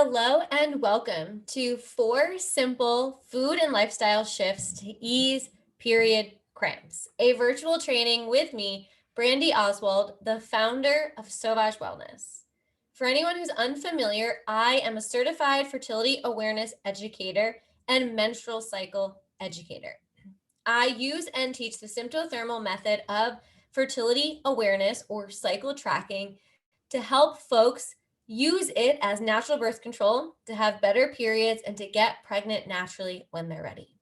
Hello and welcome to 4 simple food and lifestyle shifts to ease period cramps, a virtual training with me, Brandy Oswald, the founder of Sauvage Wellness. For anyone who's unfamiliar, I am a certified fertility awareness educator and menstrual cycle educator. I use and teach the symptothermal method of fertility awareness or cycle tracking to help folks use it as natural birth control to have better periods and to get pregnant naturally when they're ready.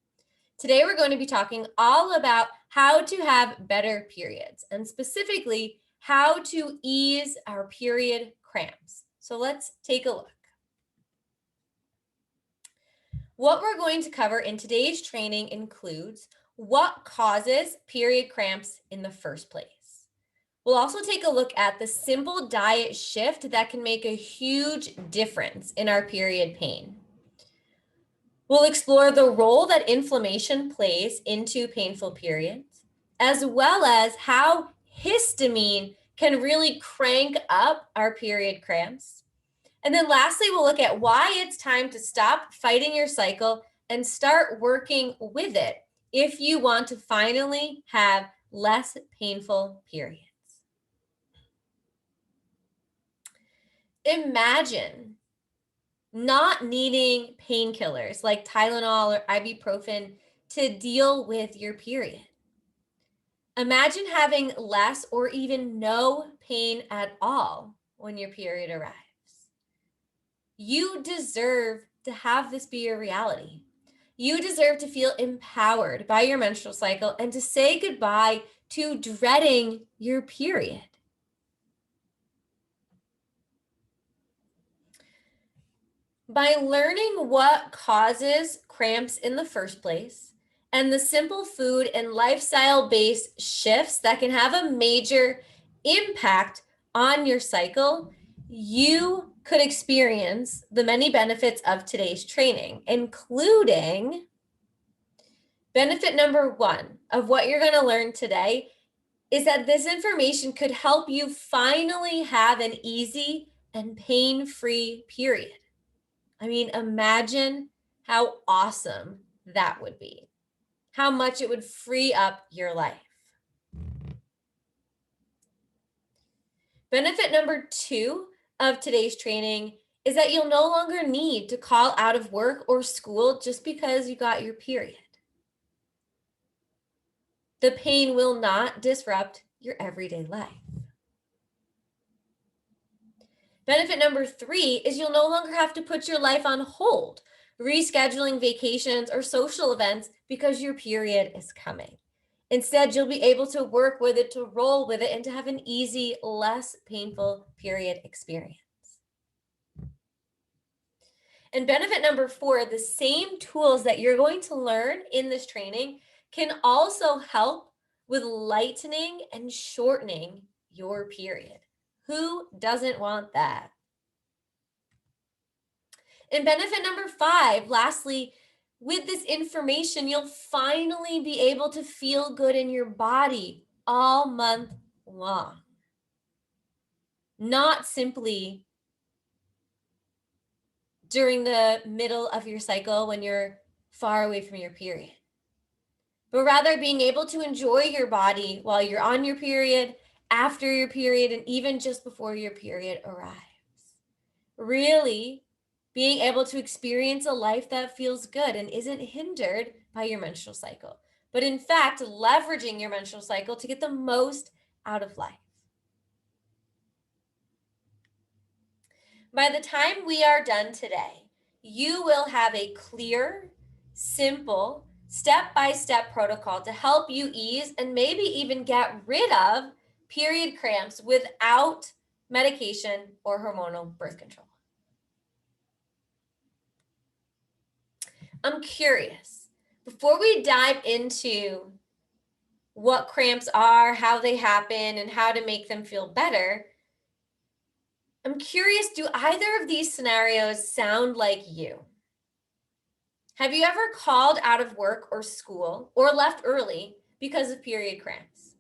Today, we're going to be talking all about how to have better periods and specifically how to ease our period cramps. So let's take a look. What we're going to cover in today's training includes what causes period cramps in the first place. We'll also take a look at the simple diet shift that can make a huge difference in our period pain. We'll explore the role that inflammation plays into painful periods, as well as how histamine can really crank up our period cramps. And then lastly, we'll look at why it's time to stop fighting your cycle and start working with it if you want to finally have less painful periods. Imagine not needing painkillers like Tylenol or ibuprofen to deal with your period. Imagine having less or even no pain at all when your period arrives. You deserve to have this be your reality. You deserve to feel empowered by your menstrual cycle and to say goodbye to dreading your period. By learning what causes cramps in the first place and the simple food and lifestyle-based shifts that can have a major impact on your cycle, you could experience the many benefits of today's training, including benefit number 1 of what you're going to learn today is that this information could help you finally have an easy and pain-free period. I mean, imagine how awesome that would be, how much it would free up your life. Benefit number 2 of today's training is that you'll no longer need to call out of work or school just because you got your period. The pain will not disrupt your everyday life. Benefit number 3 is you'll no longer have to put your life on hold, rescheduling vacations or social events because your period is coming. Instead, you'll be able to work with it, to roll with it, and to have an easy, less painful period experience. And benefit number 4, the same tools that you're going to learn in this training can also help with lightening and shortening your period. Who doesn't want that? And benefit number 5, lastly, with this information, you'll finally be able to feel good in your body all month long. Not simply during the middle of your cycle when you're far away from your period, but rather being able to enjoy your body while you're on your period, after your period, and even just before your period arrives. Really being able to experience a life that feels good and isn't hindered by your menstrual cycle, but in fact, leveraging your menstrual cycle to get the most out of life. By the time we are done today, you will have a clear, simple, step-by-step protocol to help you ease and maybe even get rid of period cramps without medication or hormonal birth control. I'm curious, before we dive into what cramps are, how they happen, and how to make them feel better, I'm curious, do either of these scenarios sound like you? Have you ever called out of work or school or left early because of period cramps?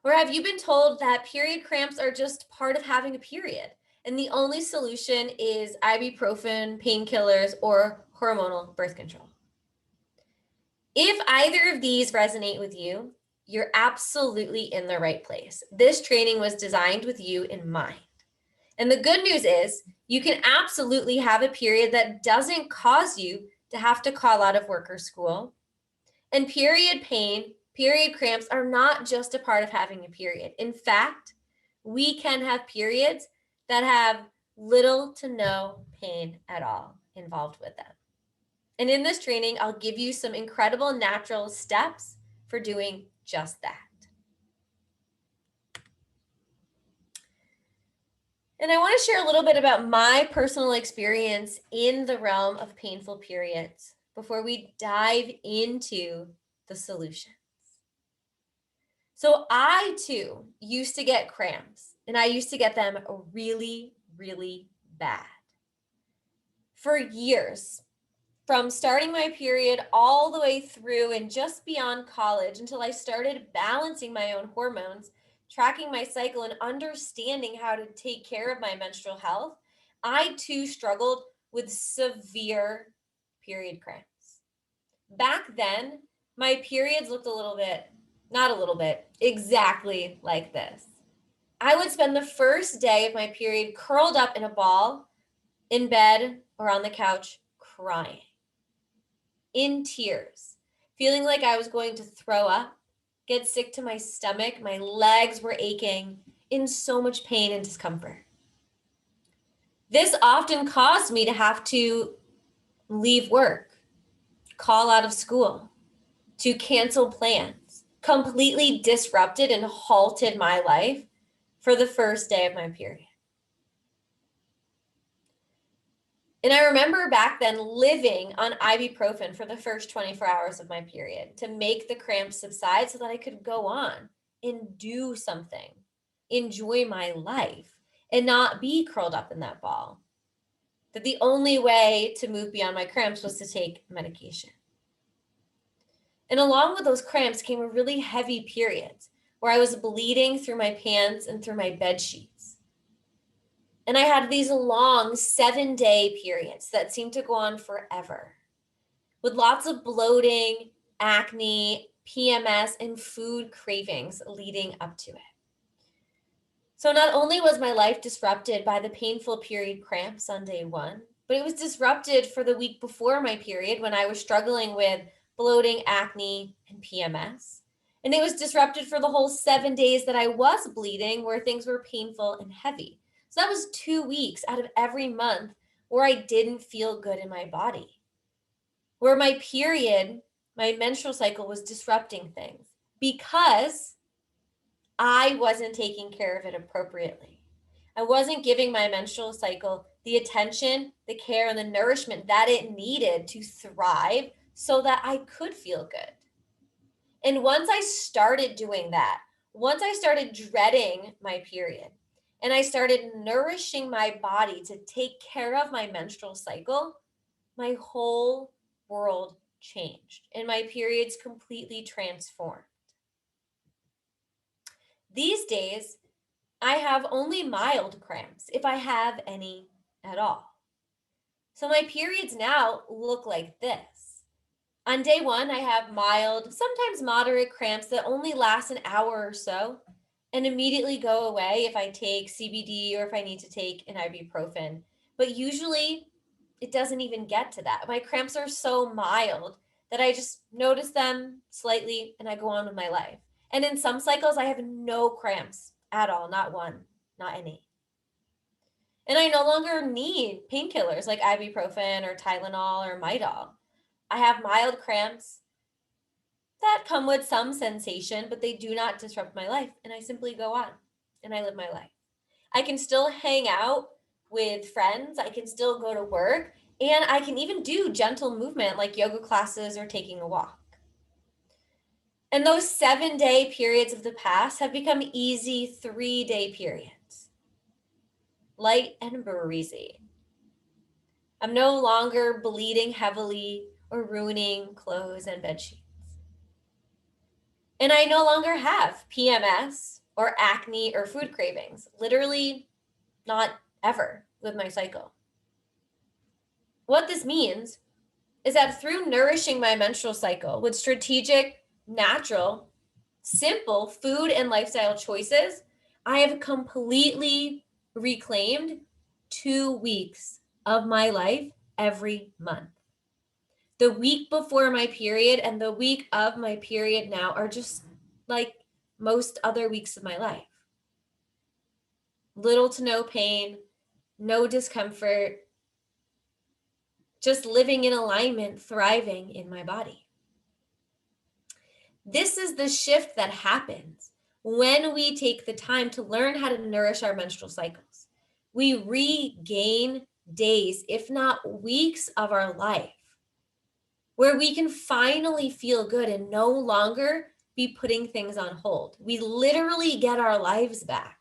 Or have you been told that period cramps are just part of having a period And the only solution is ibuprofen, painkillers, or hormonal birth control. If either of these resonate with you, you're absolutely in the right place. This training was designed with you in mind. And the good news is you can absolutely have a period that doesn't cause you to have to call out of work or school. And period pain, period cramps are not just a part of having a period. In fact, we can have periods that have little to no pain at all involved with them. And in this training, I'll give you some incredible natural steps for doing just that. And I want to share a little bit about my personal experience in the realm of painful periods before we dive into the solutions. So I too used to get cramps, and I used to get them really, really bad. For years, from starting my period all the way through and just beyond college until I started balancing my own hormones, tracking my cycle, and understanding how to take care of my menstrual health, I too struggled with severe period cramps. Back then, my periods looked exactly like this. I would spend the first day of my period curled up in a ball in bed or on the couch crying, in tears, feeling like I was going to throw up, get sick to my stomach, my legs were aching, in so much pain and discomfort. This often caused me to have to leave work, call out of school, to cancel plans, completely disrupted and halted my life for the first day of my period. And I remember back then living on ibuprofen for the first 24 hours of my period to make the cramps subside so that I could go on and do something, enjoy my life, and not be curled up in that ball. That the only way to move beyond my cramps was to take medication. And along with those cramps came a really heavy period where I was bleeding through my pants and through my bed sheets. And I had these long 7-day periods that seemed to go on forever, with lots of bloating, acne, PMS, and food cravings leading up to it. So not only was my life disrupted by the painful period cramps on day one, but it was disrupted for the week before my period when I was struggling with bloating, acne, and PMS. And it was disrupted for the whole 7 days that I was bleeding, where things were painful and heavy. So that was 2 weeks out of every month where I didn't feel good in my body, where my period, my menstrual cycle was disrupting things because I wasn't taking care of it appropriately. I wasn't giving my menstrual cycle the attention, the care, and the nourishment that it needed to thrive so that I could feel good. And once I started doing that, once I started dreading my period, and I started nourishing my body to take care of my menstrual cycle, my whole world changed and my periods completely transformed. These days, I have only mild cramps, if I have any at all. So my periods now look like this. On day one, I have mild, sometimes moderate cramps that only last an hour or so and immediately go away if I take CBD or if I need to take an ibuprofen. But usually it doesn't even get to that. My cramps are so mild that I just notice them slightly and I go on with my life. And in some cycles, I have no cramps at all, not one, not any. And I no longer need painkillers like ibuprofen or Tylenol or Midol. I have mild cramps that come with some sensation, but they do not disrupt my life. And I simply go on and I live my life. I can still hang out with friends. I can still go to work. And I can even do gentle movement like yoga classes or taking a walk. And those 7-day periods of the past have become easy 3-day periods, light and breezy. I'm no longer bleeding heavily or ruining clothes and bed sheets. And I no longer have PMS or acne or food cravings, literally not ever with my cycle. What this means is that through nourishing my menstrual cycle with strategic, natural, simple food and lifestyle choices, I have completely reclaimed 2 weeks of my life every month. The week before my period and the week of my period now are just like most other weeks of my life. Little to no pain, no discomfort, just living in alignment, thriving in my body. This is the shift that happens when we take the time to learn how to nourish our menstrual cycles. We regain days, if not weeks, of our life where we can finally feel good and no longer be putting things on hold. We literally get our lives back.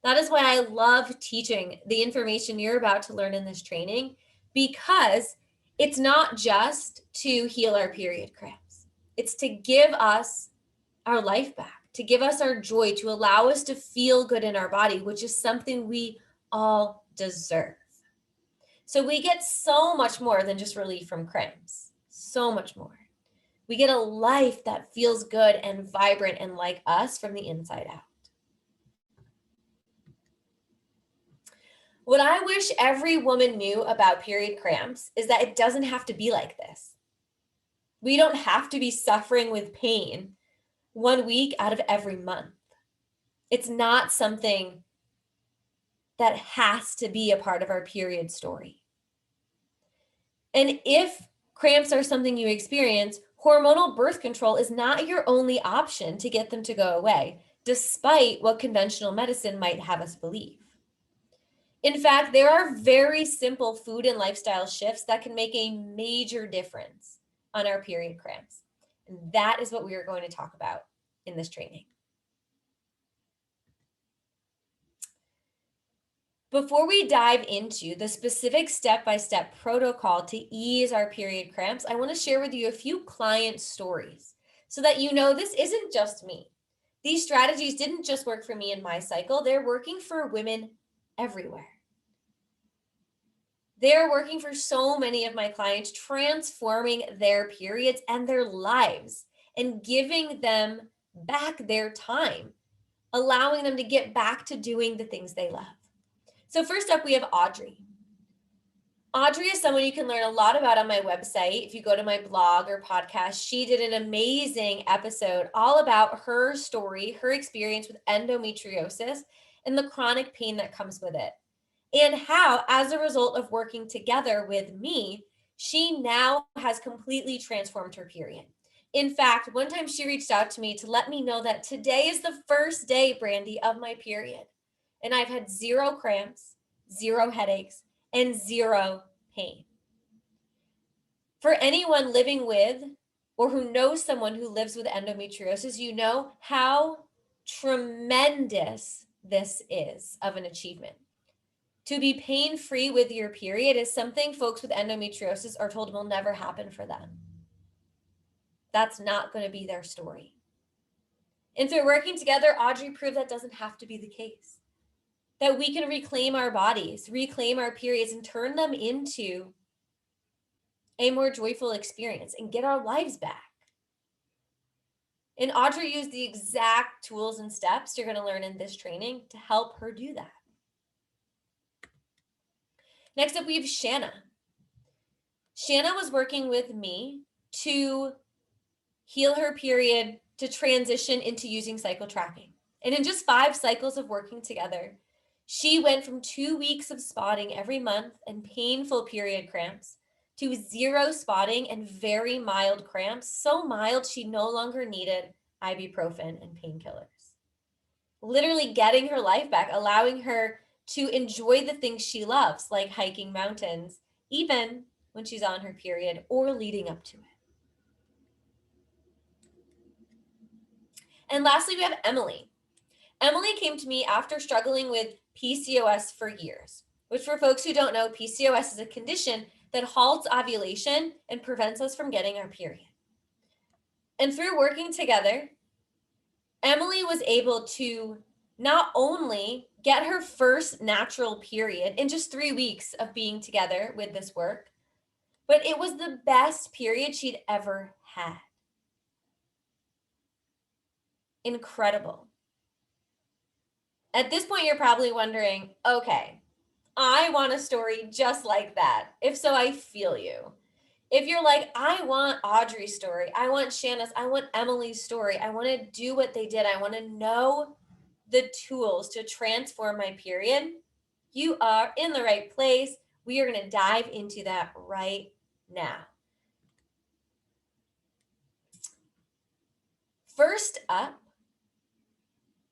That is why I love teaching the information you're about to learn in this training, because it's not just to heal our period cramps. It's to give us our life back, to give us our joy, to allow us to feel good in our body, which is something we all deserve. So we get so much more than just relief from cramps, so much more. We get a life that feels good and vibrant and like us from the inside out. What I wish every woman knew about period cramps is that it doesn't have to be like this. We don't have to be suffering with pain 1 week out of every month. It's not something that has to be a part of our period story. And if cramps are something you experience, hormonal birth control is not your only option to get them to go away, despite what conventional medicine might have us believe. In fact, there are very simple food and lifestyle shifts that can make a major difference on our period cramps. And that is what we are going to talk about in this training. Before we dive into the specific step-by-step protocol to ease our period cramps, I want to share with you a few client stories so that you know this isn't just me. These strategies didn't just work for me in my cycle, they're working for women everywhere. They're working for so many of my clients, transforming their periods and their lives and giving them back their time, allowing them to get back to doing the things they love. So first up, we have Audrey. Audrey is someone you can learn a lot about on my website. If you go to my blog or podcast, she did an amazing episode all about her story, her experience with endometriosis and the chronic pain that comes with it. And how, as a result of working together with me, she now has completely transformed her period. In fact, one time she reached out to me to let me know that today is the first day, Brandy, of my period. And I've had 0 cramps, 0 headaches, and 0 pain. For anyone living with or who knows someone who lives with endometriosis, you know how tremendous this is of an achievement. To be pain-free with your period is something folks with endometriosis are told will never happen for them. That's not going to be their story. And through working together, Audrey proved that doesn't have to be the case. That we can reclaim our bodies, reclaim our periods, and turn them into a more joyful experience and get our lives back. And Audrey used the exact tools and steps you're going to learn in this training to help her do that. Next up, we have Shanna. Shanna was working with me to heal her period to transition into using cycle tracking. And in just 5 cycles of working together, she went from 2 weeks of spotting every month and painful period cramps to 0 spotting and very mild cramps, so mild she no longer needed ibuprofen and painkillers. Literally getting her life back, allowing her to enjoy the things she loves, like hiking mountains, even when she's on her period or leading up to it. And lastly, we have Emily. Emily came to me after struggling with PCOS for years, which for folks who don't know, PCOS is a condition that halts ovulation and prevents us from getting our period. And through working together, Emily was able to not only get her first natural period in just 3 weeks of being together with this work. But it was the best period she'd ever had. Incredible. At this point, you're probably wondering, okay, I want a story just like that. If so, I feel you. If you're like, I want Audrey's story, I want Shanna's, I want Emily's story, I want to do what they did, I want to know the tools to transform my period, you are in the right place. We are going to dive into that right now. First up,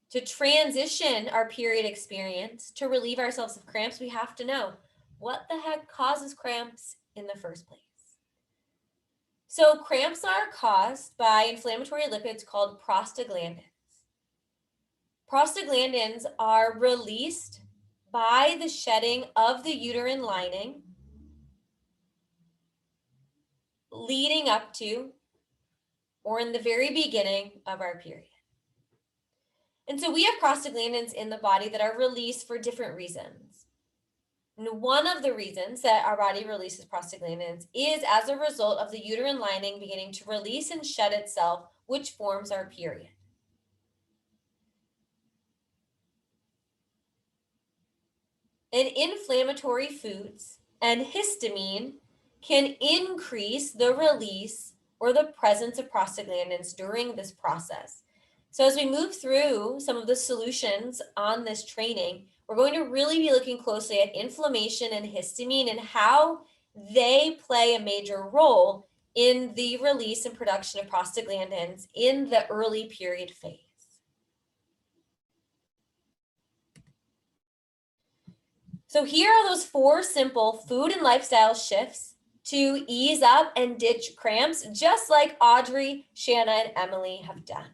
to transition our period experience to relieve ourselves of cramps, we have to know what the heck causes cramps in the first place. So cramps are caused by inflammatory lipids called prostaglandins. Prostaglandins are released by the shedding of the uterine lining leading up to or in the very beginning of our period. And so we have prostaglandins in the body that are released for different reasons. And one of the reasons that our body releases prostaglandins is as a result of the uterine lining beginning to release and shed itself, which forms our period. And inflammatory foods and histamine can increase the release or the presence of prostaglandins during this process. So as we move through some of the solutions on this training, we're going to really be looking closely at inflammation and histamine and how they play a major role in the release and production of prostaglandins in the early period phase. So here are those 4 simple food and lifestyle shifts to ease up and ditch cramps, just like Audrey, Shanna, and Emily have done.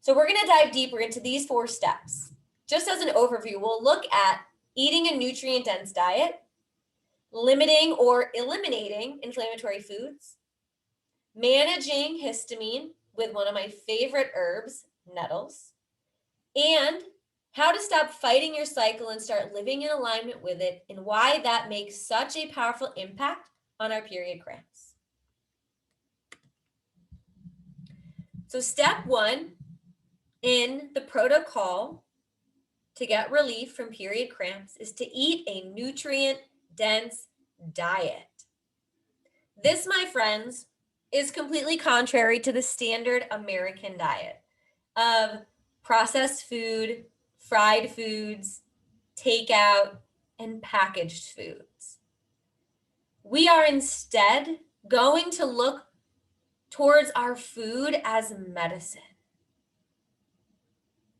So we're going to dive deeper into these 4 steps. Just as an overview, we'll look at eating a nutrient-dense diet, limiting or eliminating inflammatory foods, managing histamine with one of my favorite herbs, nettles, and how to stop fighting your cycle and start living in alignment with it, and why that makes such a powerful impact on our period cramps. So step 1 in the protocol to get relief from period cramps is to eat a nutrient-dense diet. This, my friends, is completely contrary to the standard American diet of processed food, fried foods, takeout, and packaged foods. We are instead going to look towards our food as medicine.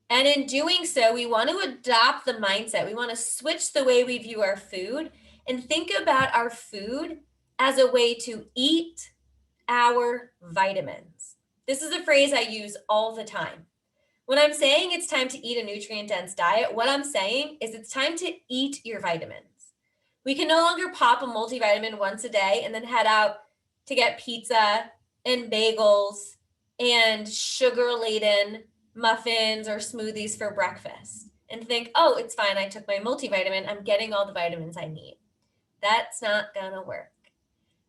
And in doing so, we want to adopt the mindset. We want to switch the way we view our food and think about our food as a way to eat our vitamins. This is a phrase I use all the time. When I'm saying it's time to eat a nutrient-dense diet, what I'm saying is it's time to eat your vitamins. We can no longer pop a multivitamin once a day and then head out to get pizza and bagels and sugar-laden muffins or smoothies for breakfast and think, oh, it's fine, I took my multivitamin, I'm getting all the vitamins I need. That's not gonna work.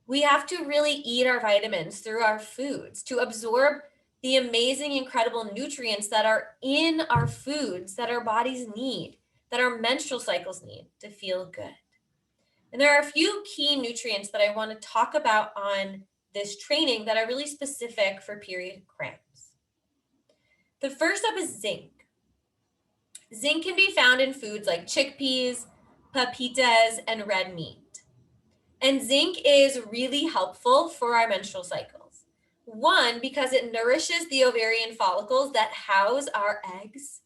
We have to really eat our vitamins through our foods to absorb the amazing, incredible nutrients that are in our foods that our bodies need, that our menstrual cycles need to feel good. And there are a few key nutrients that I want to talk about on this training that are really specific for period cramps. The first up is zinc. Zinc can be found in foods like chickpeas, pepitas, and red meat. And zinc is really helpful for our menstrual cycles. One, because it nourishes the ovarian follicles that house our eggs,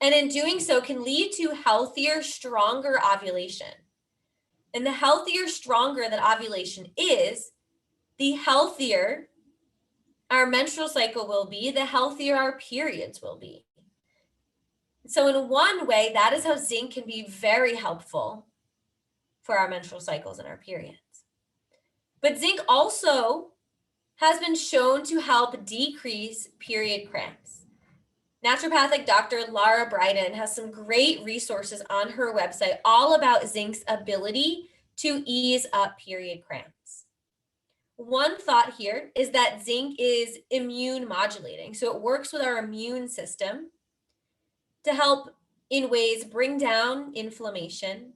and in doing so can lead to healthier, stronger ovulation. And the healthier, stronger that ovulation is, the healthier our menstrual cycle will be, the healthier our periods will be. So in one way, that is how zinc can be very helpful for our menstrual cycles and our periods. But zinc also has been shown to help decrease period cramps. Naturopathic Dr. Laura Bryden has some great resources on her website all about zinc's ability to ease up period cramps. One thought here is that zinc is immune modulating. So it works with our immune system to help in ways bring down inflammation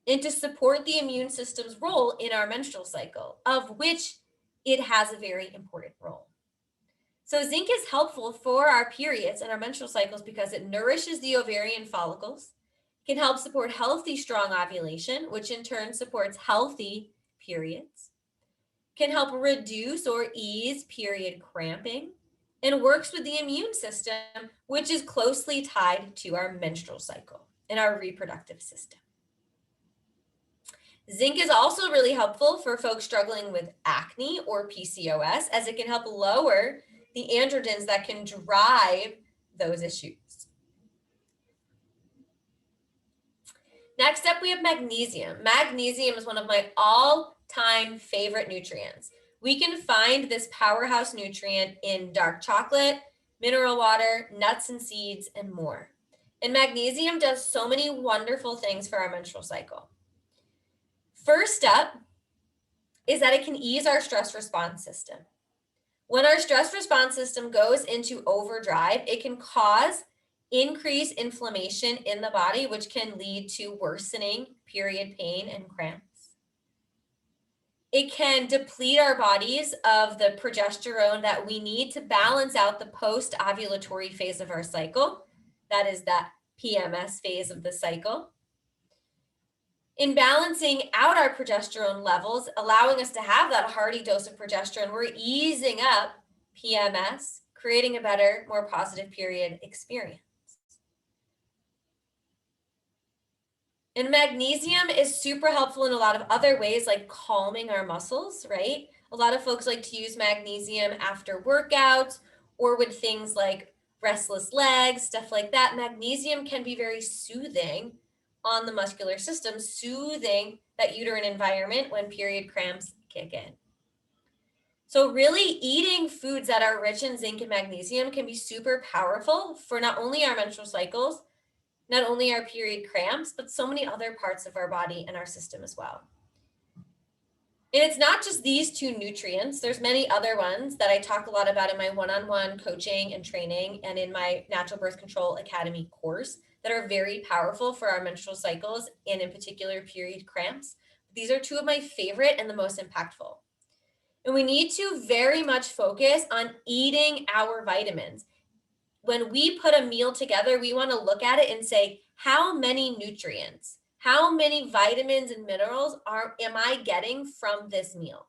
and to support the immune system's role in our menstrual cycle, of which it has a very important role. So zinc is helpful for our periods and our menstrual cycles because it nourishes the ovarian follicles, can help support healthy, strong ovulation, which in turn supports healthy periods, can help reduce or ease period cramping, and works with the immune system, which is closely tied to our menstrual cycle and our reproductive system. Zinc is also really helpful for folks struggling with acne or PCOS, as it can help lower the androgens that can drive those issues. Next up, we have magnesium. Magnesium is one of my all-time favorite nutrients. We can find this powerhouse nutrient in dark chocolate, mineral water, nuts and seeds, and more. And magnesium does so many wonderful things for our menstrual cycle. First up is that it can ease our stress response system. When our stress response system goes into overdrive, it can cause increased inflammation in the body, which can lead to worsening period pain and cramps. It can deplete our bodies of the progesterone that we need to balance out the post-ovulatory phase of our cycle. That is that PMS phase of the cycle. In balancing out our progesterone levels, allowing us to have that hearty dose of progesterone, we're easing up PMS, creating a better, more positive period experience. And magnesium is super helpful in a lot of other ways, like calming our muscles, right? A lot of folks like to use magnesium after workouts or with things like restless legs, stuff like that. Magnesium can be very soothing on the muscular system, soothing that uterine environment when period cramps kick in. So really eating foods that are rich in zinc and magnesium can be super powerful for not only our menstrual cycles, not only our period cramps, but so many other parts of our body and our system as well. And it's not just these two nutrients. There's many other ones that I talk a lot about in my one-on-one coaching and training and in my Natural Birth Control Academy course that are very powerful for our menstrual cycles and in particular period cramps. These are two of my favorite and the most impactful. And we need to very much focus on eating our vitamins. When we put a meal together, we want to look at it and say, how many nutrients, how many vitamins and minerals am I getting from this meal?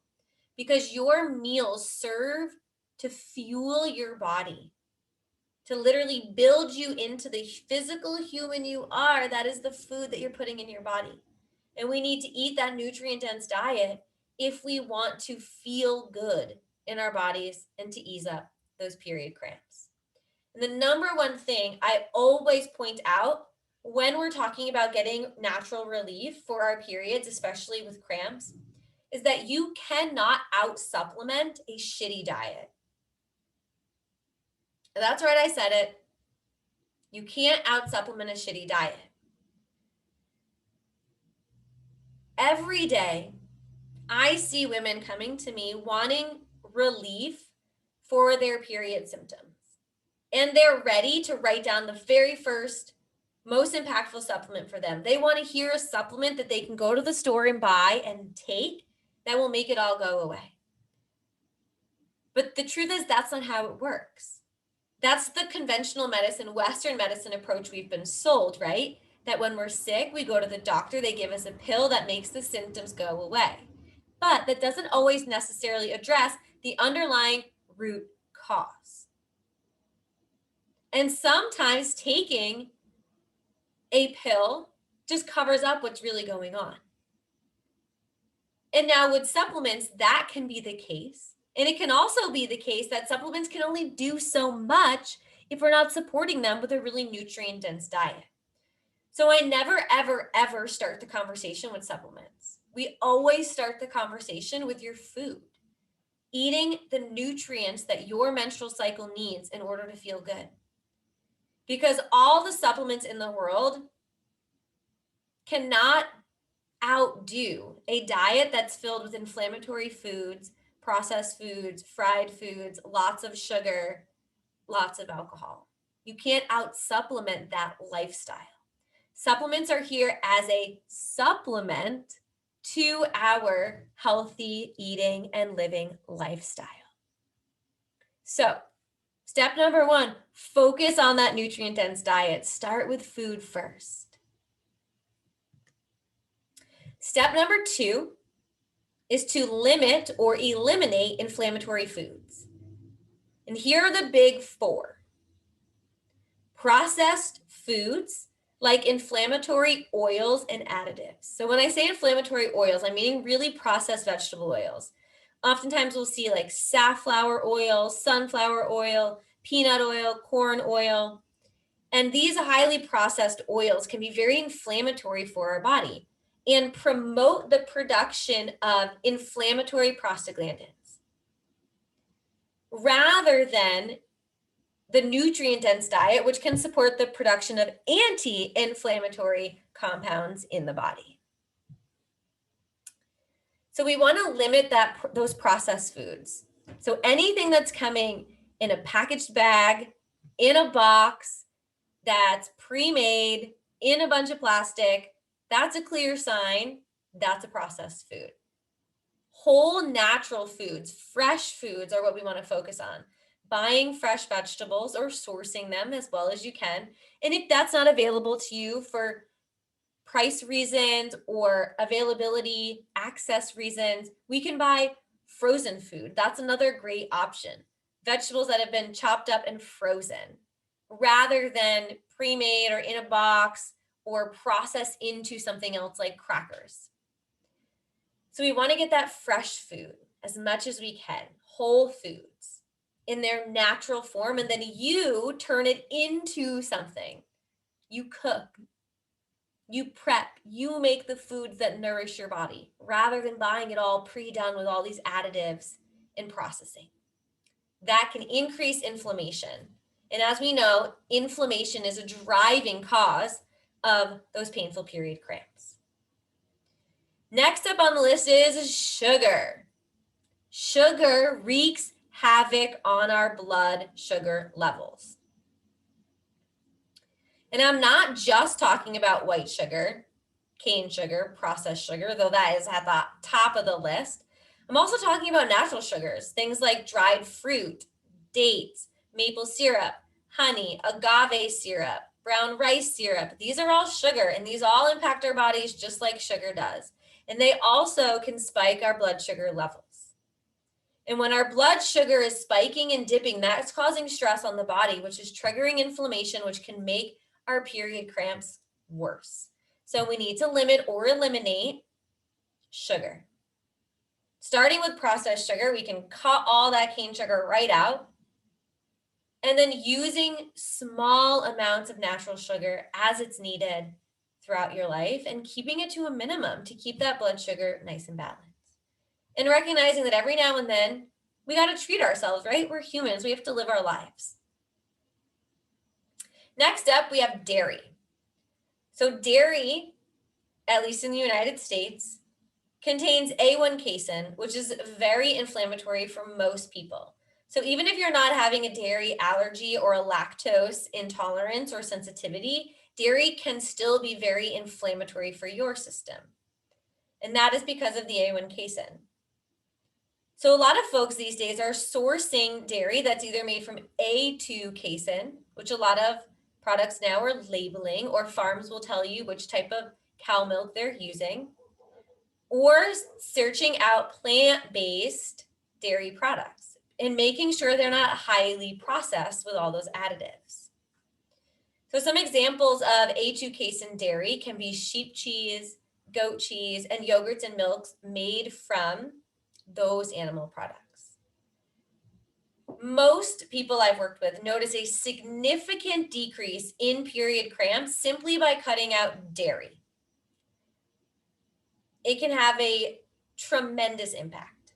Because your meals serve to fuel your body, to literally build you into the physical human you are. That is the food that you're putting in your body. And we need to eat that nutrient-dense diet if we want to feel good in our bodies and to ease up those period cramps. And the number one thing I always point out when we're talking about getting natural relief for our periods, especially with cramps, is that you cannot out-supplement a shitty diet. And that's right, I said it. You can't out-supplement a shitty diet. Every day, I see women coming to me wanting relief for their period symptoms. And they're ready to write down the very first, most impactful supplement for them. They want to hear a supplement that they can go to the store and buy and take that will make it all go away. But the truth is, that's not how it works. That's the conventional medicine, Western medicine approach we've been sold, right? That when we're sick, we go to the doctor, they give us a pill that makes the symptoms go away. But that doesn't always necessarily address the underlying root cause. And sometimes taking a pill just covers up what's really going on. And now with supplements, that can be the case. And it can also be the case that supplements can only do so much if we're not supporting them with a really nutrient-dense diet. So I never, ever, ever start the conversation with supplements. We always start the conversation with your food, eating the nutrients that your menstrual cycle needs in order to feel good. because all the supplements in the world cannot outdo a diet that's filled with inflammatory foods, processed foods, fried foods, lots of sugar, lots of alcohol. You can't out supplement that lifestyle. Supplements are here as a supplement to our healthy eating and living lifestyle. So, step number 1, focus on that nutrient-dense diet. Start with food first. Step number 2 is to limit or eliminate inflammatory foods. And here are the big 4. Processed foods like inflammatory oils and additives. So when I say inflammatory oils, I'm meaning really processed vegetable oils. Oftentimes we'll see like safflower oil, sunflower oil, peanut oil, corn oil. And these highly processed oils can be very inflammatory for our body and promote the production of inflammatory prostaglandins rather than the nutrient-dense diet, which can support the production of anti-inflammatory compounds in the body. So we want to limit those processed foods. So anything that's coming in a packaged bag, in a box, that's pre-made, in a bunch of plastic, that's a clear sign that's a processed food. Whole natural foods, fresh foods are what we want to focus on. Buying fresh vegetables or sourcing them as well as you can. And if that's not available to you for price reasons or availability, access reasons, we can buy frozen food. That's another great option. Vegetables that have been chopped up and frozen rather than pre-made or in a box or processed into something else like crackers. So we want to get that fresh food as much as we can, whole foods in their natural form, and then you turn it into something. You cook, you prep, you make the foods that nourish your body rather than buying it all pre-done with all these additives and processing. That can increase inflammation. And as we know, inflammation is a driving cause of those painful period cramps. Next up on the list is sugar. Sugar wreaks havoc on our blood sugar levels. And I'm not just talking about white sugar, cane sugar, processed sugar, though that is at the top of the list. I'm also talking about natural sugars, things like dried fruit, dates, maple syrup, honey, agave syrup, brown rice syrup. These are all sugar, and these all impact our bodies just like sugar does. And they also can spike our blood sugar levels. And when our blood sugar is spiking and dipping, that's causing stress on the body, which is triggering inflammation, which can make our period cramps worse. So we need to limit or eliminate sugar. Starting with processed sugar, we can cut all that cane sugar right out. And then using small amounts of natural sugar as it's needed throughout your life and keeping it to a minimum to keep that blood sugar nice and balanced. And recognizing that every now and then we got to treat ourselves, right? We're humans. We have to live our lives. Next up, we have dairy. So dairy, at least in the United States, contains A1 casein, which is very inflammatory for most people. So even if you're not having a dairy allergy or a lactose intolerance or sensitivity, dairy can still be very inflammatory for your system. And that is because of the A1 casein. So a lot of folks these days are sourcing dairy that's either made from A2 casein, which a lot of products now are labeling, or farms will tell you which type of cow milk they're using, or searching out plant-based dairy products and making sure they're not highly processed with all those additives. So some examples of A2 casein dairy can be sheep cheese, goat cheese, and yogurts and milks made from those animal products. Most people I've worked with notice a significant decrease in period cramps simply by cutting out dairy. It can have a tremendous impact.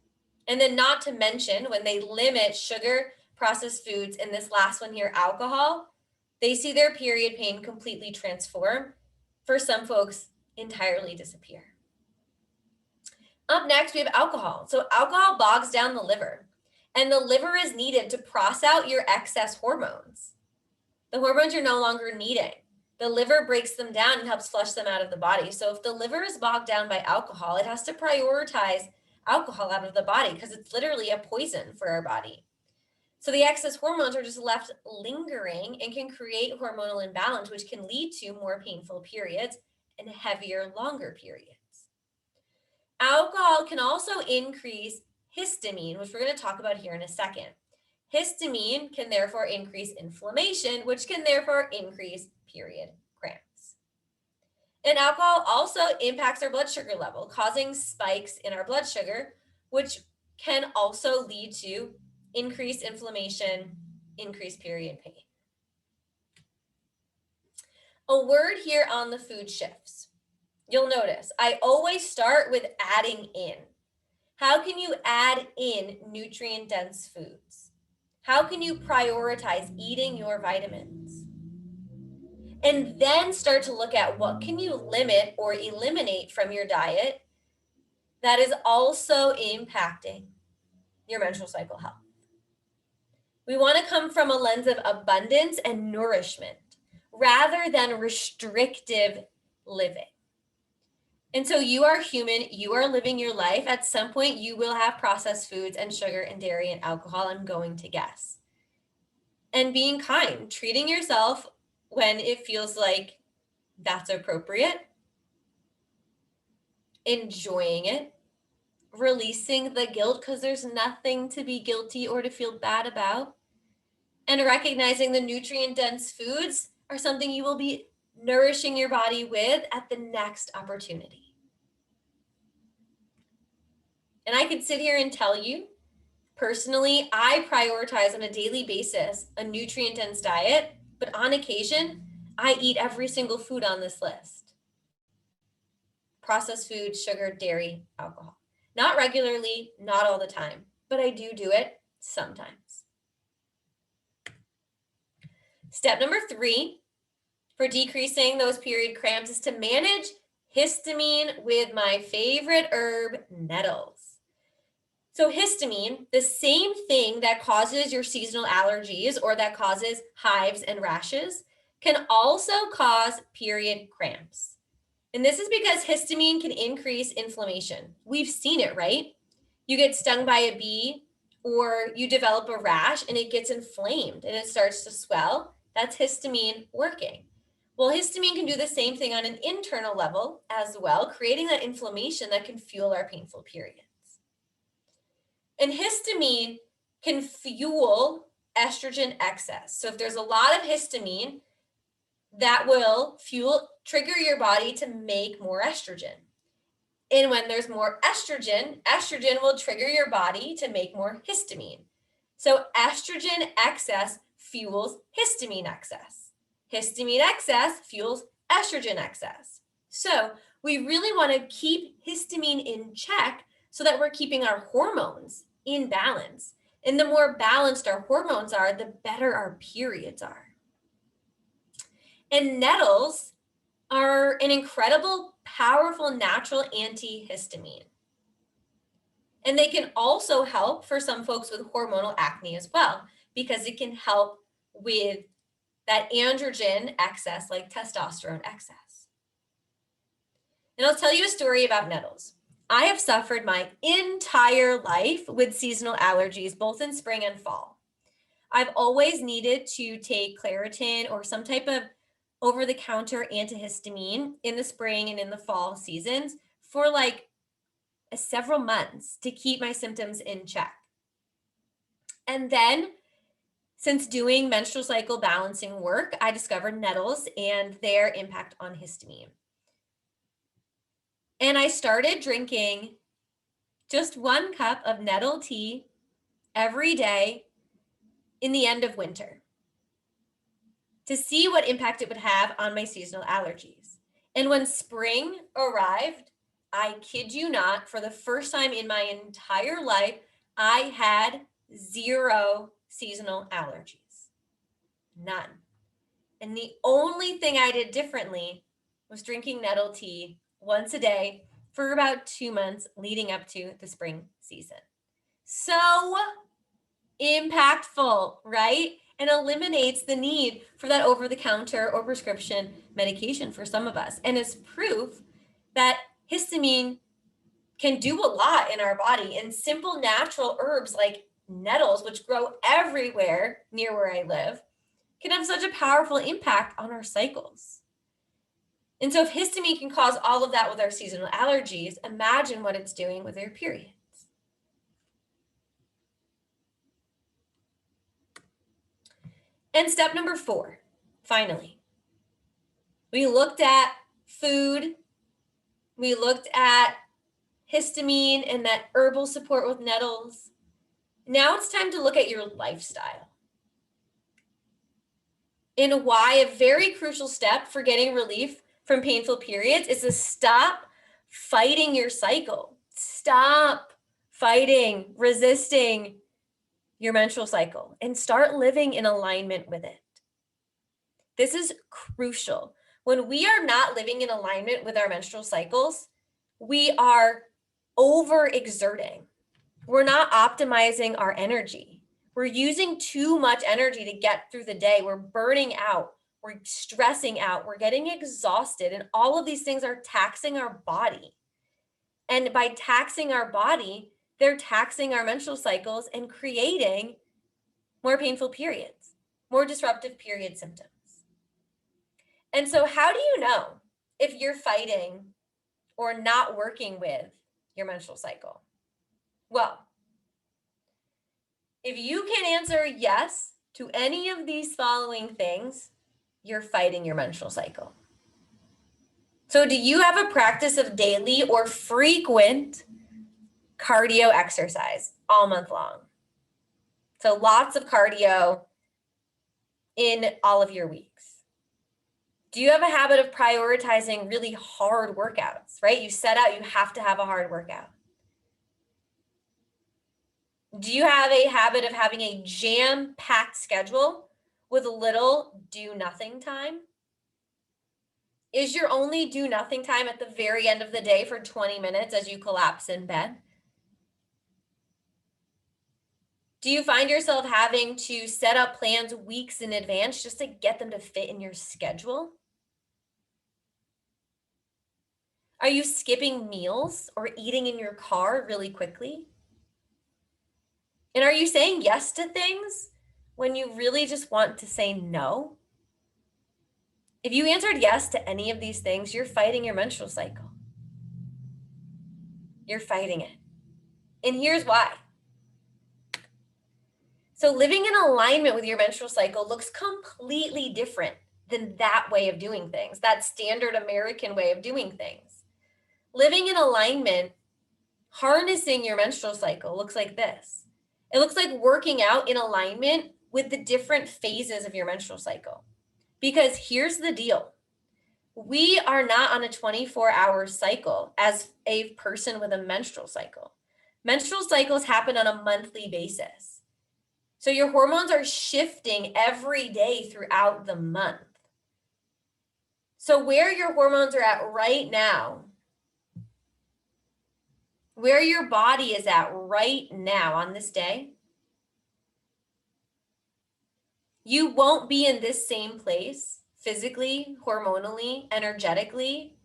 And then not to mention when they limit sugar, processed foods, and this last one here, alcohol, They see their period pain completely transform. For some folks, entirely disappear. Up next, we have alcohol. So alcohol bogs down the liver, and the liver is needed to process out your excess hormones. The hormones you're no longer needing. The liver breaks them down and helps flush them out of the body. So if the liver is bogged down by alcohol, it has to prioritize alcohol out of the body because it's literally a poison for our body. So the excess hormones are just left lingering and can create hormonal imbalance, which can lead to more painful periods and heavier, longer periods. Alcohol can also increase histamine, which we're going to talk about here in a second. Histamine can therefore increase inflammation, which can therefore increase period cramps. And alcohol also impacts our blood sugar level, causing spikes in our blood sugar, which can also lead to increased inflammation, increased period pain. A word here on the food shifts. You'll notice I always start with adding in. How can you add in nutrient-dense foods? How can you prioritize eating your vitamins? And then start to look at what can you limit or eliminate from your diet that is also impacting your menstrual cycle health. We want to come from a lens of abundance and nourishment rather than restrictive living. And so you are human, you are living your life. At some point, you will have processed foods and sugar and dairy and alcohol, I'm going to guess. And being kind, treating yourself when it feels like that's appropriate, enjoying it, releasing the guilt because there's nothing to be guilty or to feel bad about, and recognizing the nutrient-dense foods are something you will be nourishing your body with at the next opportunity. And I could sit here and tell you, personally, I prioritize on a daily basis a nutrient-dense diet, but on occasion, I eat every single food on this list. Processed food, sugar, dairy, alcohol. Not regularly, not all the time, but I do it sometimes. Step number 3 for decreasing those period cramps is to manage histamine with my favorite herb, nettles. So histamine, the same thing that causes your seasonal allergies or that causes hives and rashes, can also cause period cramps. And this is because histamine can increase inflammation. We've seen it, right? You get stung by a bee or you develop a rash and it gets inflamed and it starts to swell. That's histamine working. Well, histamine can do the same thing on an internal level as well, creating that inflammation that can fuel our painful periods. And histamine can fuel estrogen excess. So if there's a lot of histamine, that will trigger your body to make more estrogen. And when there's more estrogen, estrogen will trigger your body to make more histamine. So estrogen excess fuels histamine excess. Histamine excess fuels estrogen excess. So we really want to keep histamine in check so that we're keeping our hormones in balance. And the more balanced our hormones are, the better our periods are. And nettles are an incredible, powerful, natural antihistamine. And they can also help for some folks with hormonal acne as well, because it can help with that androgen excess, like testosterone excess. And I'll tell you a story about nettles. I have suffered my entire life with seasonal allergies, both in spring and fall. I've always needed to take Claritin or some type of over-the-counter antihistamine in the spring and in the fall seasons for like several months to keep my symptoms in check. And then since doing menstrual cycle balancing work, I discovered nettles and their impact on histamine. And I started drinking just 1 cup of nettle tea every day in the end of winter to see what impact it would have on my seasonal allergies. And when spring arrived, I kid you not, for the first time in my entire life, I had 0 seasonal allergies. None. And the only thing I did differently was drinking nettle tea once a day for about 2 months leading up to the spring season. So impactful, right? And eliminates the need for that over-the-counter or prescription medication for some of us. And is proof that histamine can do a lot in our body, and simple natural herbs like nettles, which grow everywhere near where I live, can have such a powerful impact on our cycles. And so if histamine can cause all of that with our seasonal allergies, imagine what it's doing with your periods. And step number 4, finally, we looked at food, we looked at histamine and that herbal support with nettles. Now it's time to look at your lifestyle. And why a very crucial step for getting relief from painful periods is to stop fighting your cycle. Stop fighting, resisting your menstrual cycle, and start living in alignment with it. This is crucial. When we are not living in alignment with our menstrual cycles, we are overexerting. We're not optimizing our energy. We're using too much energy to get through the day. We're burning out. We're stressing out. We're getting exhausted. And all of these things are taxing our body. And by taxing our body, they're taxing our menstrual cycles and creating more painful periods, more disruptive period symptoms. And so how do you know if you're fighting or not working with your menstrual cycle? Well, if you can answer yes to any of these following things, you're fighting your menstrual cycle. So do you have a practice of daily or frequent cardio exercise all month long? So lots of cardio in all of your weeks. Do you have a habit of prioritizing really hard workouts, right? You set out, you have to have a hard workout. Do you have a habit of having a jam-packed schedule with little do-nothing time? Is your only do-nothing time at the very end of the day for 20 minutes as you collapse in bed? Do you find yourself having to set up plans weeks in advance just to get them to fit in your schedule? Are you skipping meals or eating in your car really quickly? And are you saying yes to things when you really just want to say no? If you answered yes to any of these things, you're fighting your menstrual cycle. You're fighting it. And here's why. So living in alignment with your menstrual cycle looks completely different than that way of doing things, that standard American way of doing things. Living in alignment, harnessing your menstrual cycle looks like this. It looks like working out in alignment with the different phases of your menstrual cycle. Because here's the deal. We are not on a 24-hour cycle as a person with a menstrual cycle. Menstrual cycles happen on a monthly basis. So your hormones are shifting every day throughout the month. So where your hormones are at right now, where your body is at right now on this day, you won't be in this same place physically, hormonally, energetically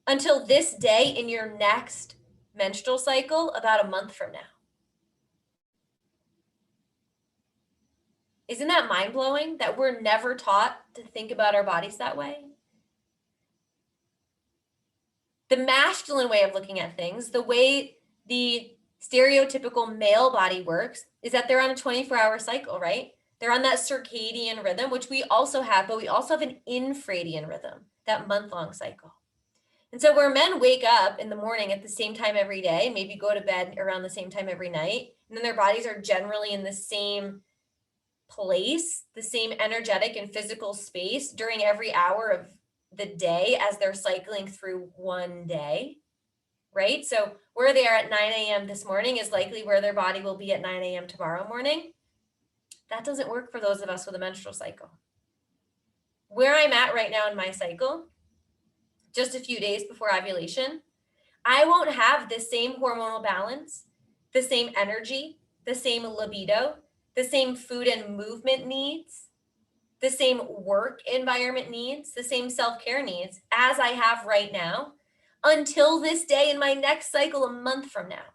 until this day in your next menstrual cycle about a month from now. Isn't that mind-blowing that we're never taught to think about our bodies that way? The masculine way of looking at things, the way the stereotypical male body works, is that they're on a 24-hour cycle, right? They're on that circadian rhythm, which we also have, but we also have an infradian rhythm, that month-long cycle. And so where men wake up in the morning at the same time every day, maybe go to bed around the same time every night, and then their bodies are generally in the same place, the same energetic and physical space during every hour of the day as they're cycling through one day, right? So where they are at 9 a.m. this morning is likely where their body will be at 9 a.m. tomorrow morning. That doesn't work for those of us with a menstrual cycle. where I'm at right now in my cycle, just a few days before ovulation, I won't have the same hormonal balance, the same energy, the same libido, the same food and movement needs, the same work environment needs, the same self-care needs as I have right now until this day in my next cycle a month from now.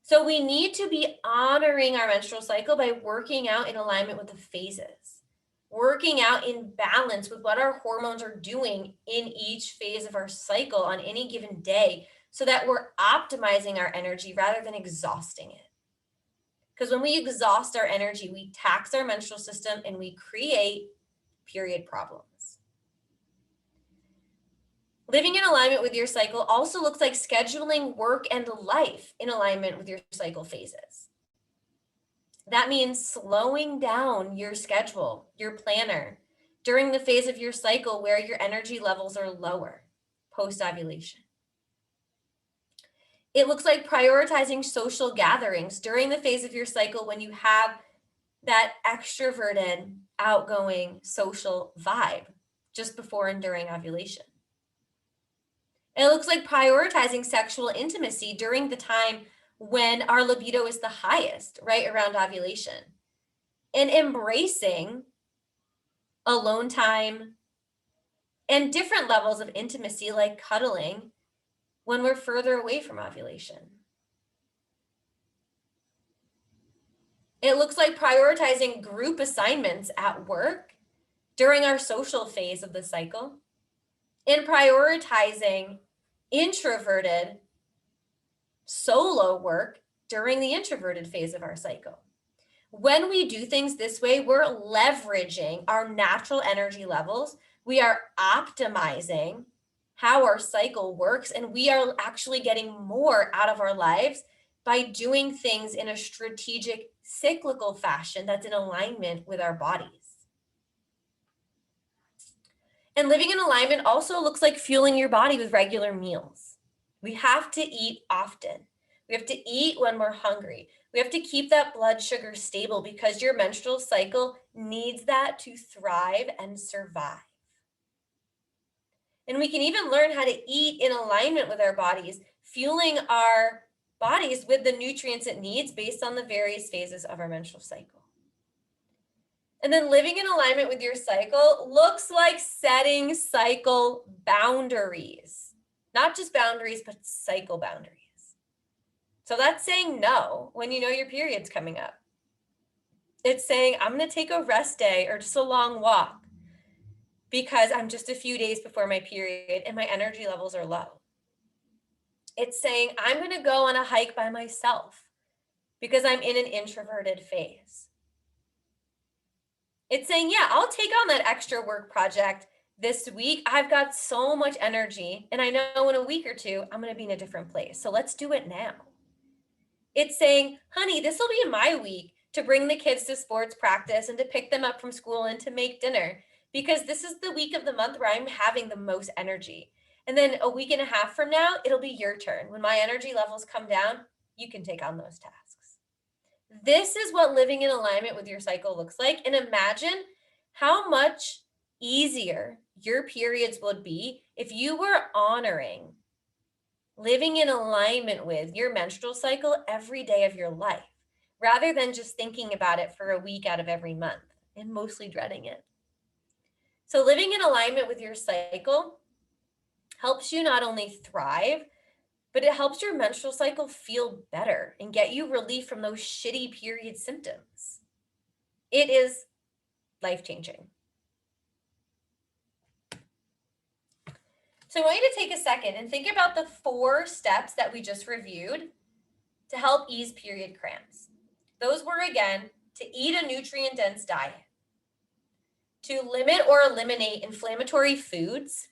So we need to be honoring our menstrual cycle by working out in alignment with the phases, working out in balance with what our hormones are doing in each phase of our cycle on any given day so that we're optimizing our energy rather than exhausting it. Because when we exhaust our energy, we tax our menstrual system and we create period problems. Living in alignment with your cycle also looks like scheduling work and life in alignment with your cycle phases. That means slowing down your schedule, your planner, during the phase of your cycle where your energy levels are lower, post-ovulation. It looks like prioritizing social gatherings during the phase of your cycle when you have that extroverted, outgoing social vibe just before and during ovulation. It looks like prioritizing sexual intimacy during the time when our libido is the highest, right around ovulation, and embracing alone time and different levels of intimacy like cuddling when we're further away from ovulation. It looks like prioritizing group assignments at work during our social phase of the cycle and prioritizing introverted solo work during the introverted phase of our cycle. When we do things this way, we're leveraging our natural energy levels. We are optimizing how our cycle works, and we are actually getting more out of our lives by doing things in a strategic, cyclical fashion that's in alignment with our bodies. And living in alignment also looks like fueling your body with regular meals. We have to eat often. We have to eat when we're hungry. We have to keep that blood sugar stable because your menstrual cycle needs that to thrive and survive. And we can even learn how to eat in alignment with our bodies, fueling our bodies with the nutrients it needs based on the various phases of our menstrual cycle. And then living in alignment with your cycle looks like setting cycle boundaries, not just boundaries, but cycle boundaries. So that's saying no when you know your period's coming up. It's saying, I'm going to take a rest day or just a long walk because I'm just a few days before my period and my energy levels are low. It's saying, I'm going to go on a hike by myself because I'm in an introverted phase. It's saying, yeah, I'll take on that extra work project this week. I've got so much energy and I know in a week or two, I'm going to be in a different place. So let's do it now. It's saying, honey, this will be my week to bring the kids to sports practice and to pick them up from school and to make dinner because this is the week of the month where I'm having the most energy. And then a week and a half from now, it'll be your turn. When my energy levels come down, you can take on those tasks. This is what living in alignment with your cycle looks like. And imagine how much easier your periods would be if you were honoring living in alignment with your menstrual cycle every day of your life, rather than just thinking about it for a week out of every month and mostly dreading it. So living in alignment with your cycle helps you not only thrive, but it helps your menstrual cycle feel better and get you relief from those shitty period symptoms. It is life-changing. So I want you to take a second and think about the 4 steps that we just reviewed to help ease period cramps. Those were, again, to eat a nutrient-dense diet, to limit or eliminate inflammatory foods,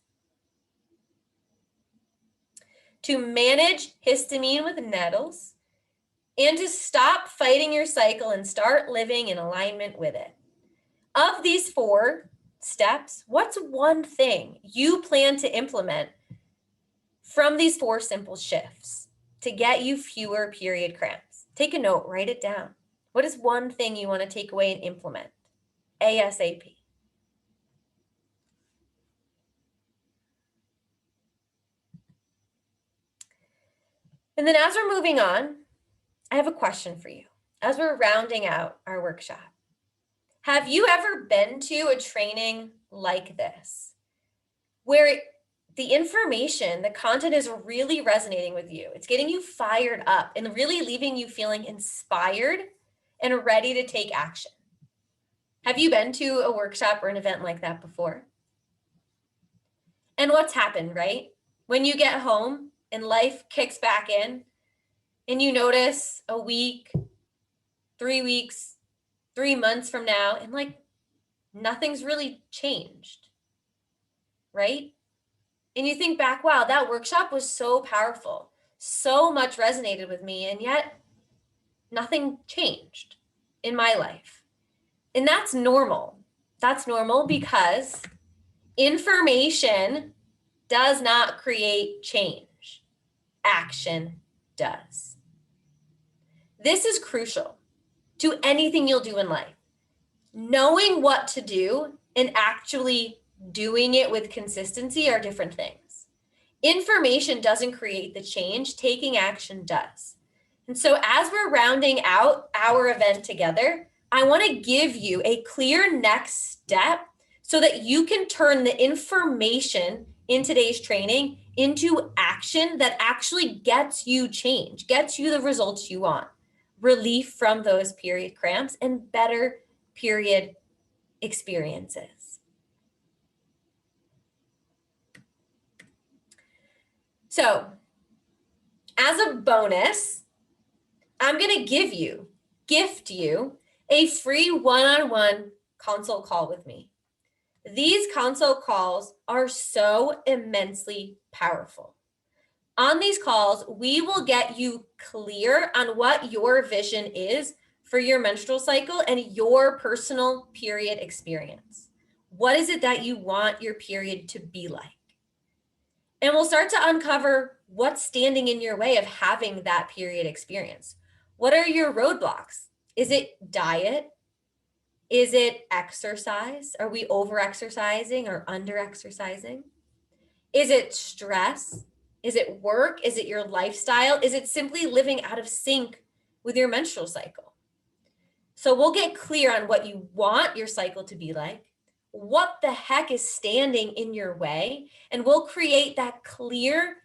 to manage histamine with nettles, and to stop fighting your cycle and start living in alignment with it. Of these 4 steps, what's one thing you plan to implement from these 4 simple shifts to get you fewer period cramps? Take a note, write it down. What is one thing you want to take away and implement ASAP? And then as we're moving on, I have a question for you. As we're rounding out our workshop, have you ever been to a training like this, where the information, the content is really resonating with you? It's getting you fired up and really leaving you feeling inspired and ready to take action. Have you been to a workshop or an event like that before? And what's happened, right? When you get home and life kicks back in and you notice a week, 3 weeks, 3 months from now, and like nothing's really changed, right? And you think back, wow, that workshop was so powerful, so much resonated with me, and yet nothing changed in my life. And that's normal. That's normal because information does not create change. Action does. This is crucial to anything you'll do in life. Knowing what to do and actually doing it with consistency are different things. Information doesn't create the change, taking action does. And so as we're rounding out our event together, I want to give you a clear next step so that you can turn the information in today's training into action that actually gets you change, gets you the results you want, relief from those period cramps, and better period experiences. So, as a bonus, I'm going to gift you a free one-on-one consult call with me. These consult calls are so immensely powerful. On these calls, we will get you clear on what your vision is for your menstrual cycle and your personal period experience. What is it that you want your period to be like? And we'll start to uncover what's standing in your way of having that period experience. What are your roadblocks? Is it diet? Is it exercise? Are we over-exercising or under-exercising? Is it stress? Is it work? Is it your lifestyle? Is it simply living out of sync with your menstrual cycle? So we'll get clear on what you want your cycle to be like, what the heck is standing in your way, and we'll create that clear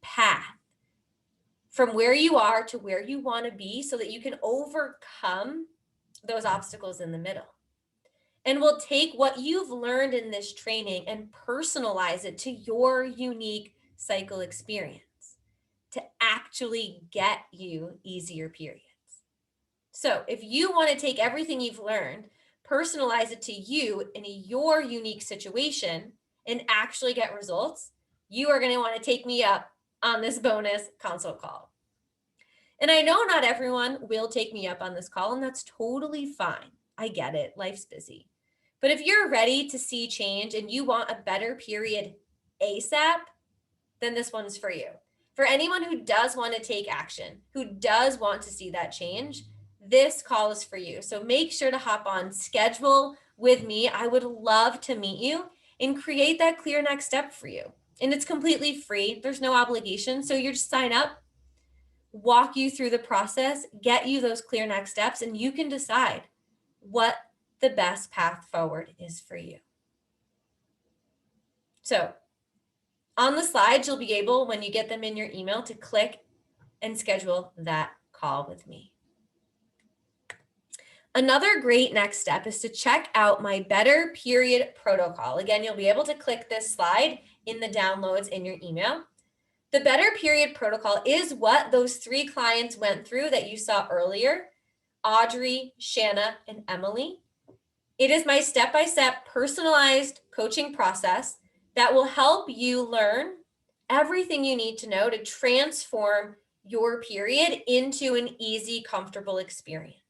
path from where you are to where you want to be so that you can overcome those obstacles in the middle. And we'll take what you've learned in this training and personalize it to your unique cycle experience to actually get you easier periods. So if you want to take everything you've learned, personalize it to you in your unique situation, and actually get results, you are going to want to take me up on this bonus consult call. And I know not everyone will take me up on this call, and that's totally fine. I get it. Life's busy. But if you're ready to see change and you want a better period ASAP, then this one's for you. For anyone who does want to take action, who does want to see that change, this call is for you. So make sure to hop on, schedule with me. I would love to meet you and create that clear next step for you. And it's completely free. There's no obligation. So you just sign up, walk you through the process, get you those clear next steps, and you can decide what the best path forward is for you. So on the slides, you'll be able, when you get them in your email, to click and schedule that call with me. Another great next step is to check out my Better Period protocol. Again, you'll be able to click this slide in the downloads in your email. The Better Period protocol is what those 3 clients went through that you saw earlier, Audrey, Shanna, and Emily. It is my step-by-step personalized coaching process that will help you learn everything you need to know to transform your period into an easy, comfortable experience.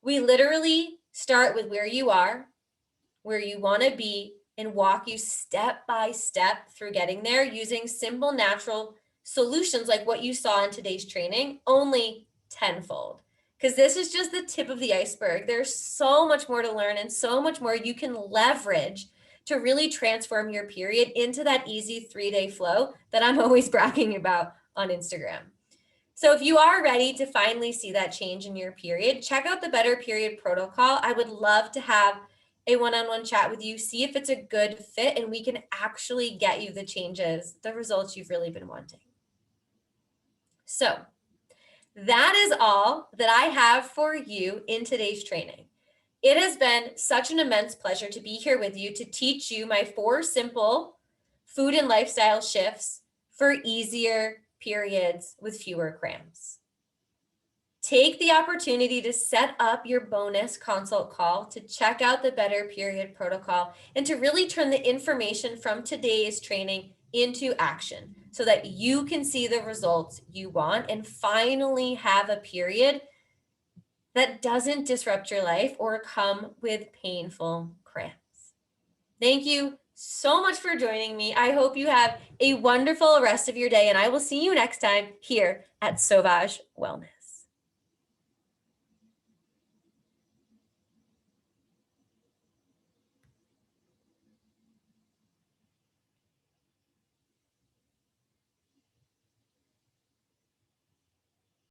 We literally start with where you are, where you want to be, and walk you step by step through getting there using simple, natural solutions like what you saw in today's training, only tenfold. Because this is just the tip of the iceberg. There's so much more to learn and so much more you can leverage to really transform your period into that easy 3-day flow that I'm always bragging about on Instagram. So if you are ready to finally see that change in your period, check out the Better Period Protocol. I would love to have a one-on-one chat with you, see if it's a good fit, and we can actually get you the changes, the results you've really been wanting. So that is all that I have for you in today's training. It has been such an immense pleasure to be here with you to teach you my 4 simple food and lifestyle shifts for easier periods with fewer cramps. Take the opportunity to set up your bonus consult call to check out the Better Period Protocol and to really turn the information from today's training into action so that you can see the results you want and finally have a period that doesn't disrupt your life or come with painful cramps. Thank you so much for joining me. I hope you have a wonderful rest of your day, and I will see you next time here at Sauvage Wellness.